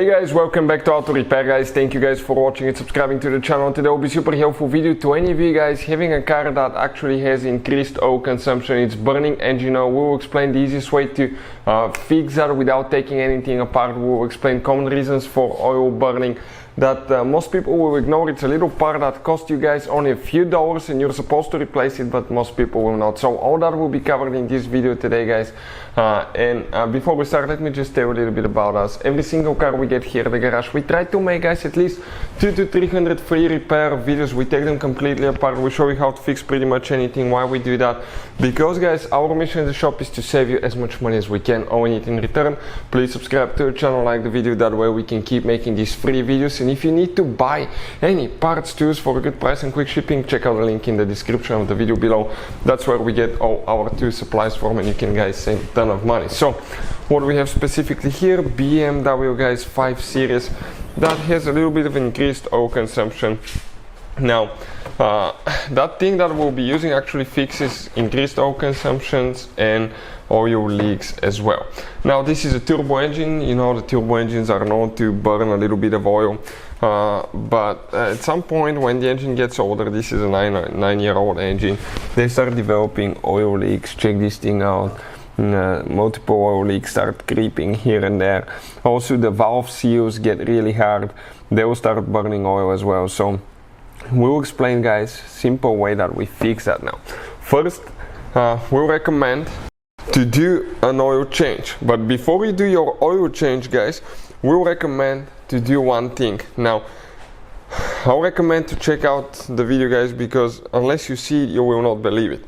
guys, welcome back to Auto Repair guys. Thank you guys for watching and subscribing to the channel. Today will be super helpful video to any of you guys having a car that actually has increased oil consumption. It's burning engine oil. We will explain the easiest way to fix that without taking anything apart. We will explain common reasons for oil burning that most people will ignore. It's a little part that costs you guys only a few dollars and you're supposed to replace it, but most people will not. So all that will be covered in this video today guys. Before we start, let me just tell you a little bit about us. Every single car we get here at the garage, we try to make guys at least 200 to 300 free repair videos. We take them completely apart. We show you how to fix pretty much anything. Why we do that? Because guys, our mission in the shop is to save you as much money as we can. All we need in return, please subscribe to the channel, like the video, that way we can keep making these free videos. And if you need to buy any parts tools for a good price and quick shipping, check out the link in the description of the video below. That's where we get all our tool supplies from, and you can guys save a ton of money. So what we have specifically here, BMW guys 5 Series that has a little bit of increased oil consumption. Now that thing that we'll be using actually fixes increased oil consumptions and oil leaks as well. Now this is a turbo engine. You know, the turbo engines are known to burn a little bit of oil, but at some point when the engine gets older, this is a 9-year-old engine, they start developing oil leaks. Check this thing out. Multiple oil leaks start creeping here and there. Also the valve seals get really hard, they will start burning oil as well. So we'll explain guys simple way that we fix that. Now first we'll recommend to do an oil change, but before you do your oil change guys, we'll recommend to do one thing. Now I'll recommend to check out the video guys, because unless you see it you will not believe it.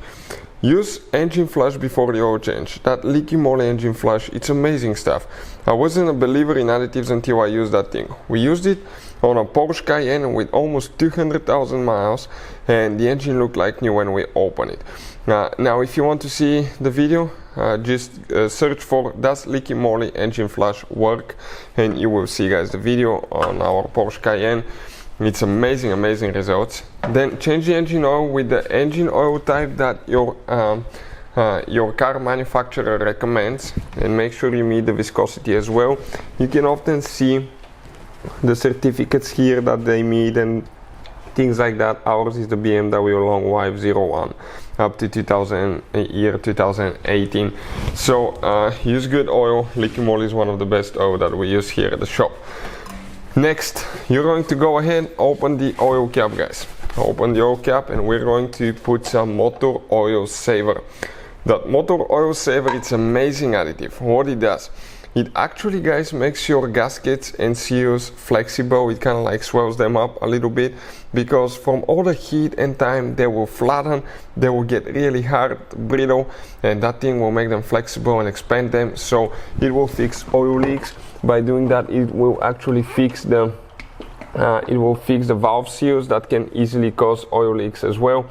Use engine flush before the oil change. That Liqui Moly engine flush, it's amazing stuff. I wasn't a believer in additives until I used that thing. We used it on a Porsche Cayenne with almost 200,000 miles, and the engine looked like new when we opened it. Now if you want to see the video, just search for "Does Liqui Moly engine flush work?" and you will see guys the video on our Porsche Cayenne. It's amazing results. Then change the engine oil with the engine oil type that your car manufacturer recommends, and make sure you meet the viscosity as well. You can often see the certificates here that they meet and things like that. Ours is the BMW Long Life 01 up to 2018. So use good oil. Liqui Moly is one of the best oil that we use here at the shop. Next, you're going to go ahead, open the oil cap guys. Open the oil cap and we're going to put some motor oil saver. That motor oil saver, it's amazing additive. What it does, it actually guys makes your gaskets and seals flexible. It kind of like swells them up a little bit, because from all the heat and time they will flatten, they will get really hard, brittle, and that thing will make them flexible and expand them. So it will fix oil leaks. By doing that, it will actually fix the valve seals that can easily cause oil leaks as well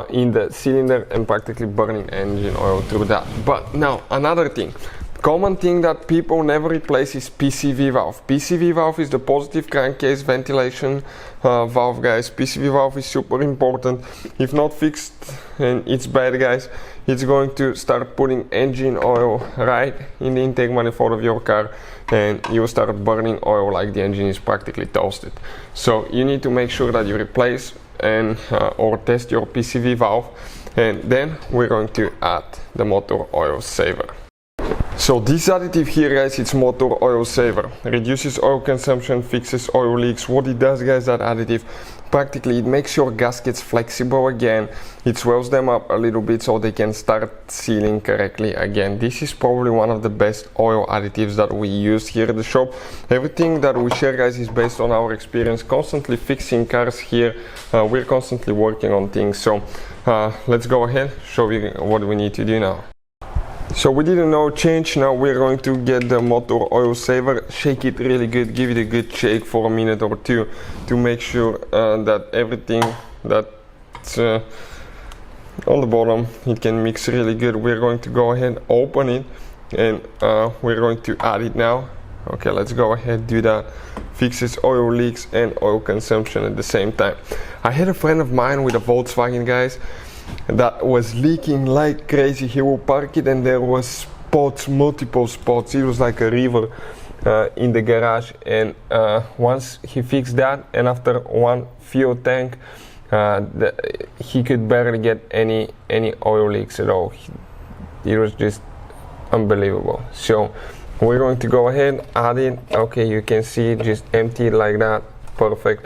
in the cylinder, and practically burning engine oil through that. But now another thing, common thing that people never replace is PCV valve. PCV valve is the positive crankcase ventilation valve guys. PCV valve is super important. If not fixed, and it's bad guys, it's going to start putting engine oil right in the intake manifold of your car, and you will start burning oil like the engine is practically toasted. So you need to make sure that you replace and or test your PCV valve, and then we're going to add the motor oil saver. So this additive here guys, it's motor oil saver. Reduces oil consumption, fixes oil leaks. What it does guys, that additive, practically it makes your gaskets flexible again. It swells them up a little bit so they can start sealing correctly again. This is probably one of the best oil additives that we use here at the shop. Everything that we share guys is based on our experience, constantly fixing cars here. We're constantly working on things. So let's go ahead, show you what we need to do now. So we did an oil change. Now we're going to get the motor oil saver, shake it really good, give it a good shake for a minute or two to make sure that everything that's on the bottom, it can mix really good. We're going to go ahead, open it, and we're going to add it now. Okay, let's go ahead, do that. Fixes oil leaks and oil consumption at the same time. I had a friend of mine with a Volkswagen guys that was leaking like crazy. He will park it and there was spots, multiple spots. It was like a river. in the garage, and once he fixed that, and after one fuel tank, he could barely get any oil leaks at all. It was just unbelievable. So we're going to go ahead, add it. Okay, you can see it just empty like that. Perfect.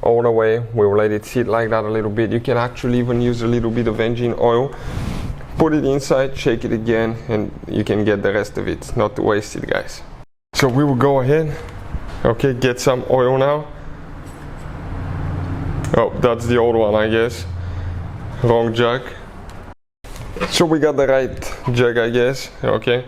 All the way. We'll let it sit like that a little bit. You can actually even use a little bit of engine oil, put it inside, shake it again, and you can get the rest of it. Not to waste it, guys. So we will go ahead, okay, get some oil now. Oh, that's the old one, I guess. Wrong jug. So we got the right jug, I guess, okay.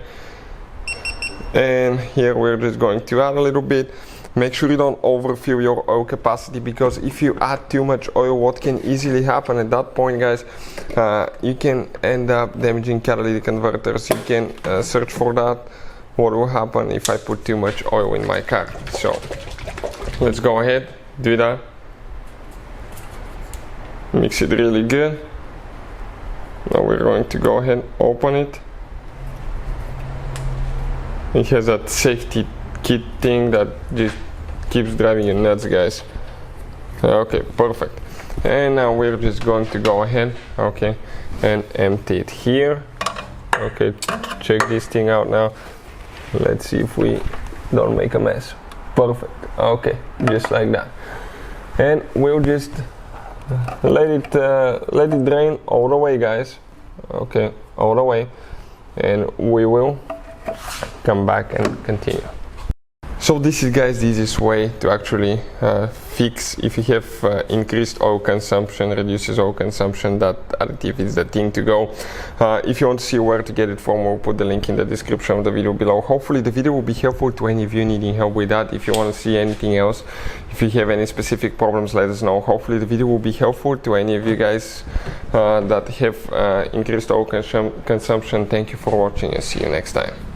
And here we're just going to add a little bit. Make sure you don't overfill your oil capacity, because if you add too much oil, what can easily happen at that point, guys, you can end up damaging catalytic converters. You can search for that. What will happen if I put too much oil in my car? So let's go ahead, do that. Mix it really good. Now we're going to go ahead, open it. It has that safety kit thing that just keeps driving you nuts, guys. Okay, perfect. And now we're just going to go ahead, okay, and empty it here. Okay, check this thing out now. Let's see if we don't make a mess. Perfect. Okay, just like that. And we'll just let it drain all the way, guys. Okay, all the way, and we will come back and continue. So this is, guys, the easiest way to actually fix if you have increased oil consumption, reduces oil consumption. That additive is the thing to go. If you want to see where to get it from, we'll put the link in the description of the video below. Hopefully the video will be helpful to any of you needing help with that. If you want to see anything else, if you have any specific problems, let us know. Hopefully the video will be helpful to any of you guys that have increased oil consumption. Thank you for watching, and see you next time.